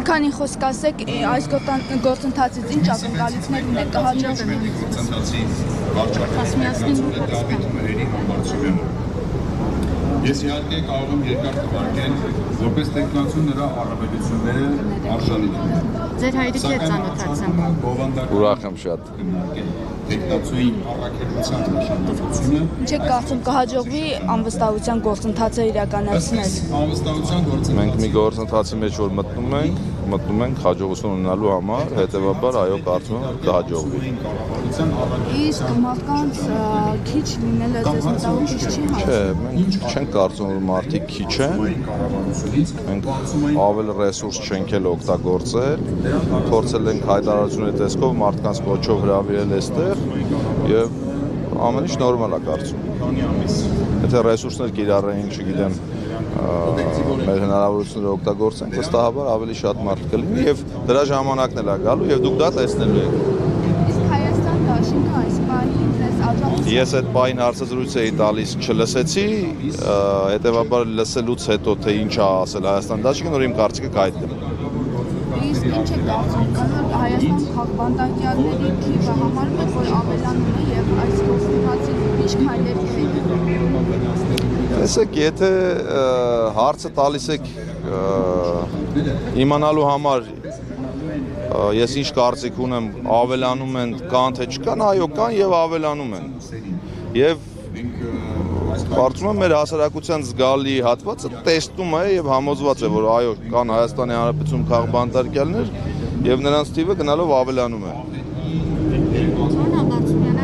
Քանի խոսք ասեք, այս գործընթացից ինչ ակնկալիքներ ունեք, կհաջողվի։ Գործընթացի վարչապետի Ես իհարկե կարող եմ երկար թվարկել, որպես տեխնացու նրա առավելությունները արժանի են։ Ձեր հայրիկի հետ ծանոթացան։ Ուրախ եմ շատ։ Տեխնացուի առաքելության նշանակությունը։ Ինչ եք կարծում, կհաջողվի անվստահության գործընթացը իրականացնել։ Անվստահության գործընթացը։ Մենք մի գործընթացի մեջ որ մտնում ենք հաջողություն ունենալու համար, հետևաբար այո կարծում եմ կհաջողվի։ Իսկ մարդկանց քիչ լինելը ձեզ մտահոգիչ չի Չէ, մենք չենք կարծում որ մարդիկ քիչ են, մենք ավել ռեսուրս չենք էլ օգտագործել, փորձել ենք հայտարարությունների տեսքով մարդկանց կոչով հրավիրել այստեղ եւ ամեն ինչ նորմալ է կարծում։ Եթե ռեսուրսներ կիրառեինք, չգիտեմ, մեր հնարավորությունները օգտագործենք, վստահաբար ավելի շատ մարդ կլինի եւ դրա ժամանակն էլ է գալու եւ դուք դա տեսնելու եք։ Իսկ Հայաստան դաշինքը այս պահին ձեզ աջակցում։ Ես այդ պահին հարցազրույց էի տալիս, չլսեցի, հետեւաբար լսելուց հետո թե ինչ է ասել Հայաստան դաշինքը, նոր իմ կարծիքը կայտեմ։ Իսկ ինչ եք կարծում, որ Հայաստան քաղբանտակյալների թիվը համարում եք, որ ավելանում է եւ այս գործընթացի ինչ քայլեր կհետևեն։ Տեսեք, եթե հարցը տալիս եք իմանալու համար ես ինչ կարծիք ունեմ, ավելանում են կան թե չկան, այո կան եւ ավելանում են։ Եվ կարծում եմ մեր հասարակության զգալի հատվածը տեսնում է եւ համոզված է, որ այո կան Հայաստանի Հանրապետությունում քաղբանտարկյալներ եւ նրանց թիվը գնալով ավելանում է։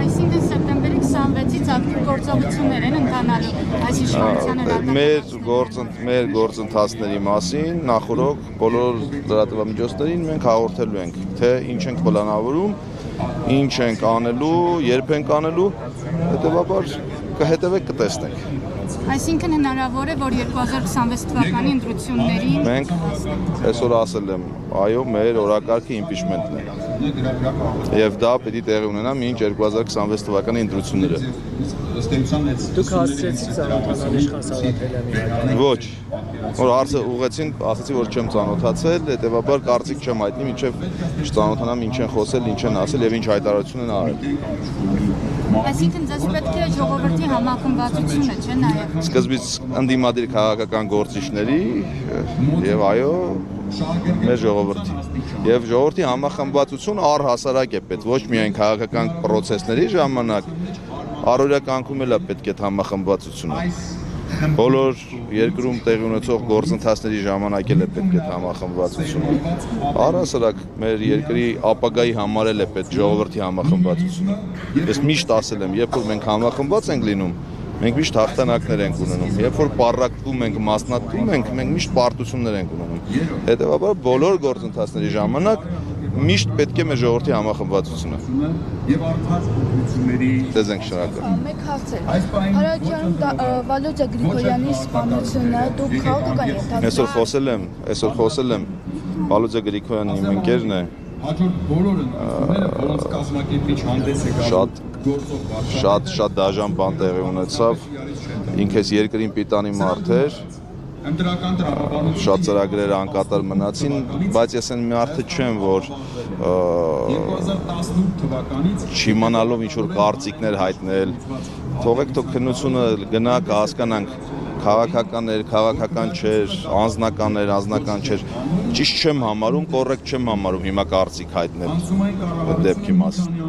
Այսինքն սեպտեմբերի 26-ից ակտիվ գործողություններ են ընթանալու այս իշխանության Մեր գործընթացների մասին նախորդ բոլոր լրատվամիջոցներին մենք հաղորդելու ենք, թե ինչ ենք պլանավորում, ինչ ենք անելու, երբ ենք անելու, հետեւաբար կհետևեք կտեսնեք։ Այսինքն հնարավոր է, որ 2026 թվականի ընտրություններին Մենք այսօր ասել եմ, այո, մեր օրակարգը իմպիչմենտն է։ Եվ դա պիտի տեղի ունենա մինչ 2026 թվականի ընտրությունները։ Դուք հասցրեցիք ծանոթանալ Իշխան Սարհատելյանի։ Ոչ, որ հարցը ուղղեցին, ասացի, որ չեմ ծանոթացել, հետեւաբար կարծիք չեմ հայտնի, մինչև չծանոթանամ ինչ են խոսել, ինչ են ասել եւ ինչ հայտարարություն են արել։ Այսինքն ձեզ պետք է ժողովրդի համախմբվածությունը, չէ՞ նաեւ։ Սկզբից ընդդիմադիր քաղաքական գործիչների եւ այո մեր ժողովրդի եւ ժողովրդի համախմբվածություն առհասարակ է պետք ոչ միայն քաղաքական process-ների ժամանակ առօրյա կյանքում էլ է պետք է համախմբվածությունը բոլոր երկրում տեղի ունեցող գործընթացների ժամանակ էլ է պետք է համախմբվածությունը առհասարակ մեր երկրի ապագայի համար էլ է պետք ժողովրդի համախմբվածությունը ես միշտ ասել եմ երբ որ մենք համախմբված ենք լինում մենք միշտ հաղթանակներ ենք ունենում երբ որ պառակտվում ենք մասնատվում ենք մենք միշտ պարտություններ ենք ունենում հետեւաբար բոլոր գործընթացների ժամանակ միշտ պետք է մեր ժողովրդի համախմբվածությունը եւ արդար օգնությունների դες ենք շնորհակալ Մեկ հարց է։ Հարակյանում Վալոդիա Գրիգորյանի սպանությունը դուք քաղաքական Այսօր խոսել եմ Վալոդիա Գրիգորյանի իմ ընկերն է հաջորդ բոլոր ընտրությունները որոնց կազմակերպիչ հանդես է գալու շատ դաժան բան տեղի ունեցավ ինքս երկրին պիտանի մարդ էր ընտրական տրամաբանություն շատ ծրագրեր անկատար մնացին բայց ես այն մարդը չեմ որ 2018 թվականից չիմանալով ինչ որ կարծիքներ հայտնել թողեք թող քննությունը գնա կհասկանանք քաղաքական չէր անձնական չէր ճիշտ չեմ համարում կոռեկտ չեմ համարում հիմա կարծիք հայտնել դեպքի մասին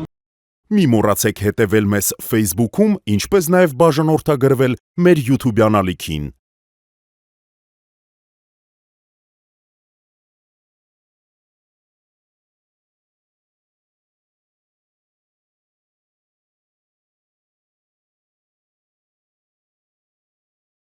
Մի մոռացեք հետևել մեզ Facebook-ում, ինչպես նաև բաժանորդագրվել մեր YouTube-յան ալիքին։